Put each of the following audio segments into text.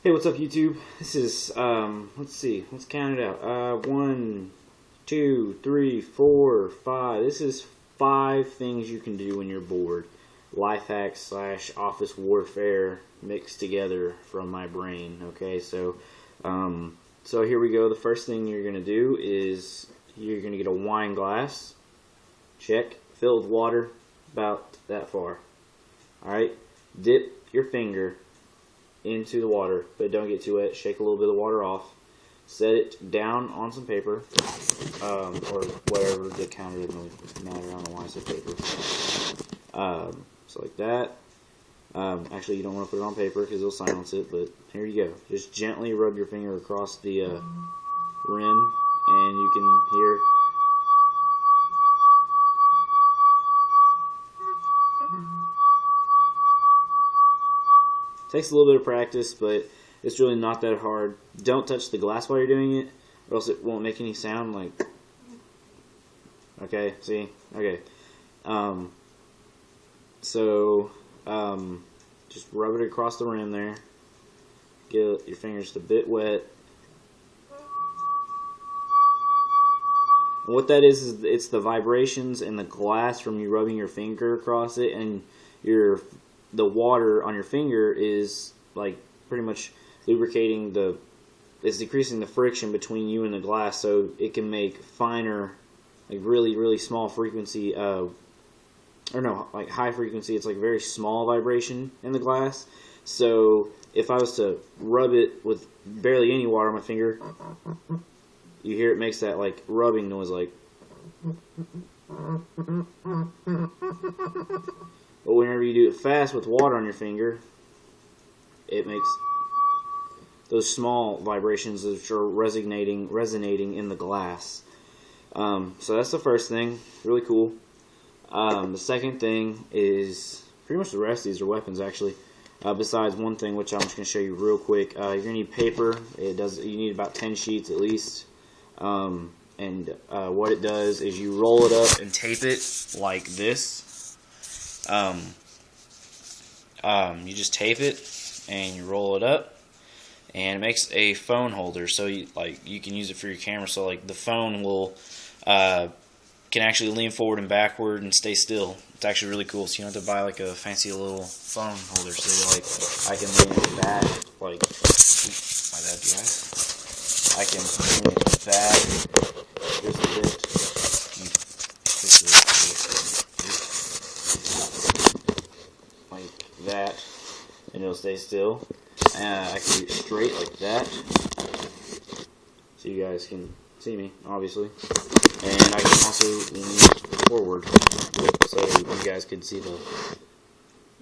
Hey, what's up, YouTube? This is, let's see, let's count it out. 1, 2, 3, 4, 5. This is 5 things you can do when you're bored. Life hacks slash office warfare mixed together from my brain. Okay, so here we go. The first thing you're gonna do is you're gonna get a wine glass. Check. Filled with water, about that far. All right. Dip your finger into the water, but don't get too wet. Shake a little bit of water off. Set it down on some paper, or whatever. The counter doesn't really matter. I don't know why I said paper. So like that. Actually, you don't want to put it on paper because it'll silence it. But here you go. Just gently rub your finger across the rim, and you can hear. Takes a little bit of practice, but it's really not that hard. Don't touch the glass while you're doing it, or else it won't make any sound. Like, okay, see, okay. Just rub it across the rim there. Get your fingers just a bit wet. And what that is it's the vibrations in the glass from you rubbing your finger across it, and the water on your finger is like pretty much lubricating it's decreasing the friction between you and the glass, so it can make finer, like really small frequency like high frequency. It's like very small vibration in the glass. So if I was to rub it with barely any water on my finger, you hear it makes that like rubbing noise, like. But whenever you do it fast with water on your finger, it makes those small vibrations which are resonating in the glass. So that's the first thing. Really cool. The second thing is pretty much the rest of these are weapons, actually. Besides one thing, which I'm just going to show you real quick. You're going to need paper. You need about 10 sheets at least. What it does is you roll it up and tape it like this. You just tape it and you roll it up, and it makes a phone holder, so you can use it for your camera. So like the phone will can actually lean forward and backward and stay still. It's actually really cool. So you don't have to buy like a fancy little phone holder. So like I can lean it back, like my bad, guys. I can lean it back just a bit. Like that, and it'll stay still. I can do it straight like that, so you guys can see me, obviously. And I can also lean forward, so you guys can see the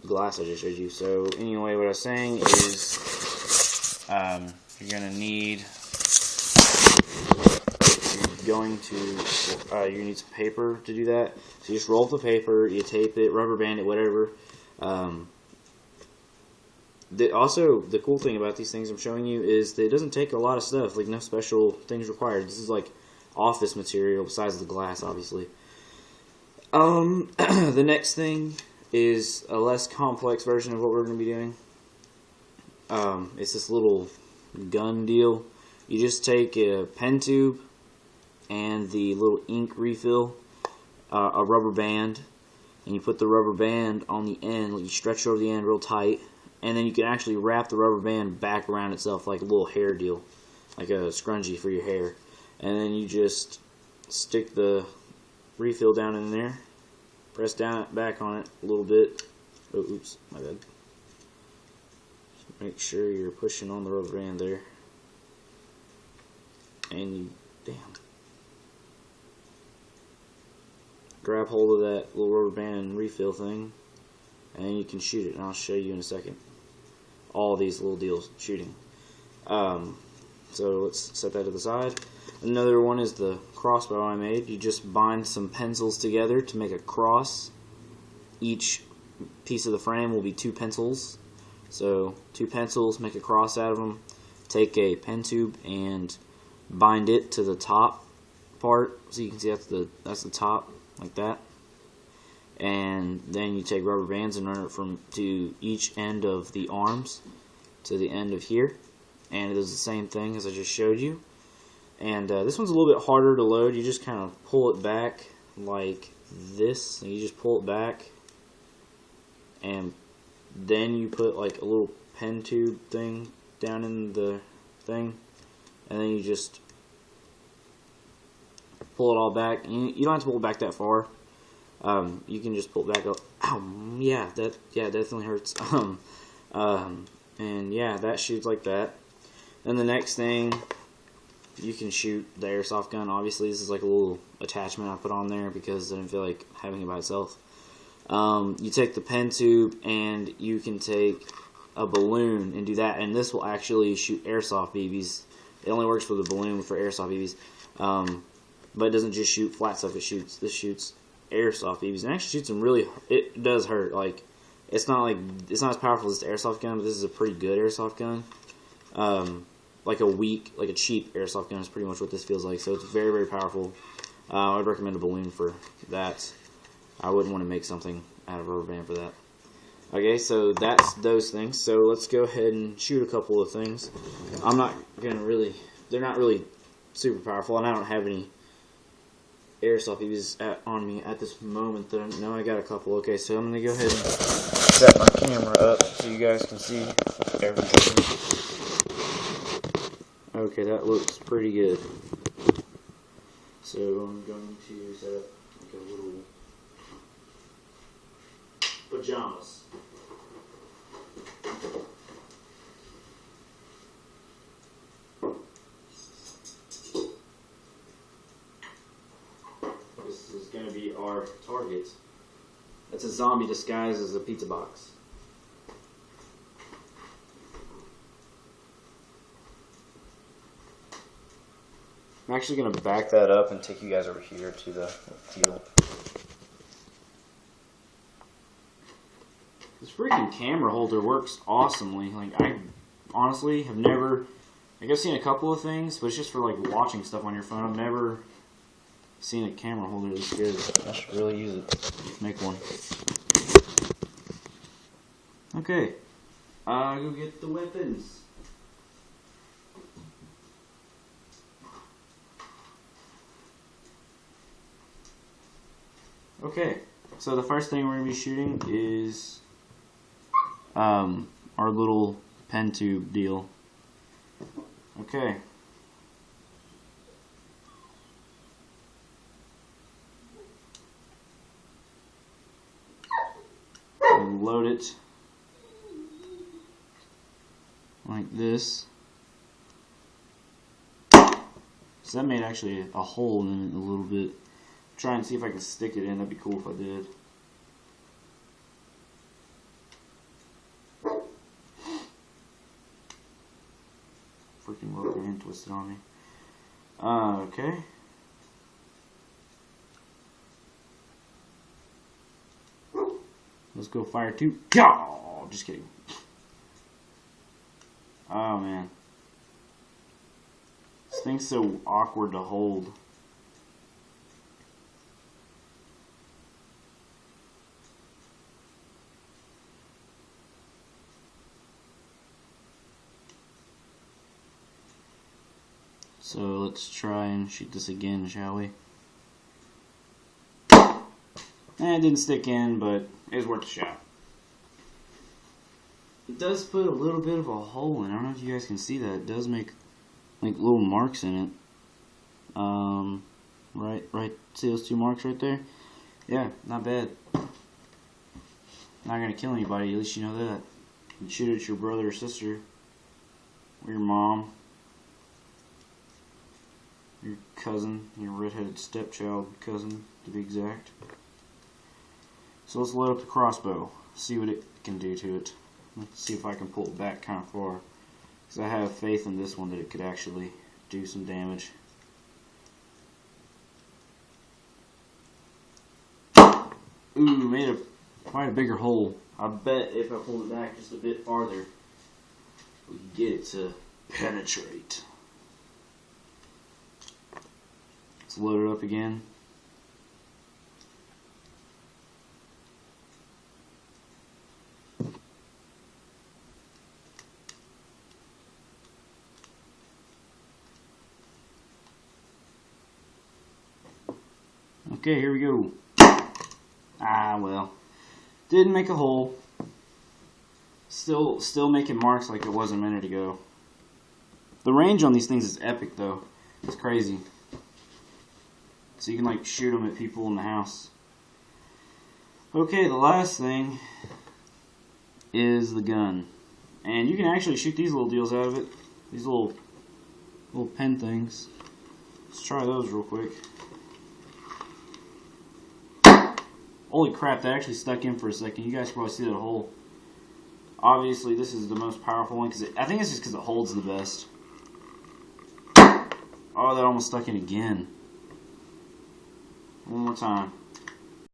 glass I just showed you. So anyway, what I was saying is, you're gonna need. You need some paper to do that. So you just roll up the paper, you tape it, rubber band it, whatever. Also, the cool thing about these things I'm showing you is that it doesn't take a lot of stuff, like no special things required. This is like office material besides the glass, obviously. The next thing is a less complex version of what we're going to be doing. It's this little gun deal. You just take a pen tube and the little ink refill, a rubber band, and you put the rubber band on the end, you stretch it over the end real tight, and then you can actually wrap the rubber band back around itself like a little hair deal, like a scrunchie for your hair. And then you just stick the refill down in there, press back on it a little bit. Oh, oops, my bad. Just make sure you're pushing on the rubber band there. And you, grab hold of that little rubber band and refill thing, and then you can shoot it, and I'll show you in a second all these little deals shooting. So let's set that to the side. Another one is the crossbow I made. You just bind some pencils together to make a cross. Each piece of the frame will be 2 pencils, so 2 pencils, make a cross out of them. Take a pen tube and bind it to the top part, so you can see that's the top, like that. And then you take rubber bands and run it to each end of the arms to the end of here, and it does the same thing as I just showed you. And this one's a little bit harder to load. You just kind of pull it back like this, and you just pull it back, and then you put like a little pen tube thing down in the thing, and then you just pull it all back. You don't have to pull it back that far. You can just pull it back up. Ow, yeah, that definitely hurts. And yeah, that shoots like that. Then the next thing, you can shoot the airsoft gun. Obviously, this is like a little attachment I put on there because I didn't feel like having it by itself. You take the pen tube and you can take a balloon and do that, and this will actually shoot airsoft BBs. It only works for the balloon for airsoft BBs, but it doesn't just shoot flat stuff. This shoots airsoft BBs, and actually shoots them really. It does hurt. Like it's not as powerful as the airsoft gun, but this is a pretty good airsoft gun. Like a cheap airsoft gun is pretty much what this feels like. So it's very, very powerful. I'd recommend a balloon for that. I wouldn't want to make something out of a rubber band for that. Okay, so that's those things. So let's go ahead and shoot a couple of things. I'm not gonna really. They're not really super powerful, and I don't have any airsoft BBs on me at this moment. No, I got a couple. Okay, so I'm gonna go ahead and set my camera up so you guys can see everything. Okay, that looks pretty good. So I'm going to set up like a little pajamas. This is going to be our target. That's a zombie disguised as a pizza box. I'm actually going to back that up and take you guys over here to the field. This freaking camera holder works awesomely. Like, I honestly have never, like, I've seen a couple of things, but it's just for like watching stuff on your phone. I've never seen a camera holder this good. I should really use it. Make one. Okay. Go get the weapons. Okay, so the first thing we're going to be shooting is our little pen tube deal. Okay. And load it like this. So that made actually a hole in it a little bit. Try and see if I can stick it in. That'd be cool if I did. Freaking rubber band twisted on me. Okay. Let's go fire two. Oh, just kidding. Oh man. This thing's so awkward to hold. So let's try and shoot this again, shall we? It didn't stick in, but it was worth a shot. It does put a little bit of a hole in it. I don't know if you guys can see that. It does make like little marks in it. Right. See those two marks right there? Yeah, not bad. Not gonna kill anybody. At least you know that. You shoot at your brother or sister, or your mom, your cousin, your redheaded stepchild cousin, to be exact. So let's load up the crossbow, see what it can do to it. Let's see if I can pull it back kind of far, because I have faith in this one that it could actually do some damage. Ooh, made quite a bigger hole. I bet if I pulled it back just a bit farther, we could get it to penetrate. Let's load it up again. Okay, here we go. Ah, well. Didn't make a hole. Still making marks like it was a minute ago. The range on these things is epic, though. It's crazy. So you can, like, shoot them at people in the house. Okay, the last thing is the gun. And you can actually shoot these little deals out of it. These little pen things. Let's try those real quick. Holy crap, that actually stuck in for a second. You guys can probably see that hole. Obviously, this is the most powerful one, because I think it's just because it holds the best. Oh, that almost stuck in again. One more time.